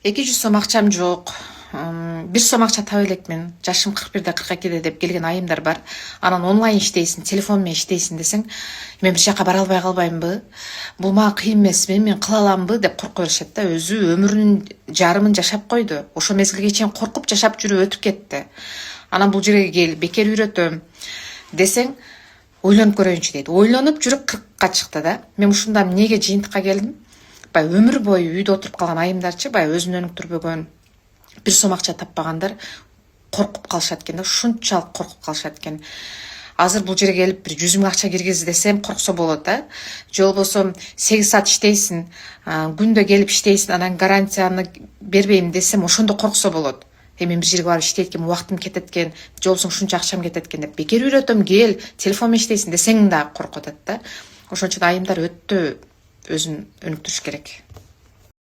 200 сом акчам жок. 1 сом акча таба элекмин. Жашым 41-де 42-де деп келген айымдар бар. Анан онлайн иштейсиң, телефон менен иштейсиң десең, мен бир жака бара албай калбаймынбы? Бул мага кыйын эмеспи? Мен кыла аламбы деп коркуп беришет да. Өзү өмүрүнүн жарымын жашап койду. Ошо мезгилге чейин коркуп жашап жүрүп өтүп кетти. Анан бул жерге келип бекер үйрөтөм десең, ойлонуп көрөйүнчү дейт. Ойлонуп жүрүп 40-ка чыкты да. Мен ушунда эмнеге жыйынтыкка келдим? Баягы өмүр бою үйдө отуруп калган айымдарчы, баягы өзүнө өнүктүрбөгөн, 1 сом акча таппагандар коркуп калышат экен да, ушунчалык коркуп калышат экен. Азыр бул жерге келип бир 100 миң акча киргиз десем корксо болот да. Же болбосо 8 саат иштейсиң, күндө келип иштейсиң, анан гарантияны бербейм десем ошондо корксо болот. Мен бир жерге барып иштейт экен, убактым кетет экен, же болбосо ушунча акчам кетет экен деп бекер үйрөтөм, кел, телефон менен иштейсиң десең да коркуп атат да. Ошон үчүн айымдар өтө өзүн өнүктүрүш керек.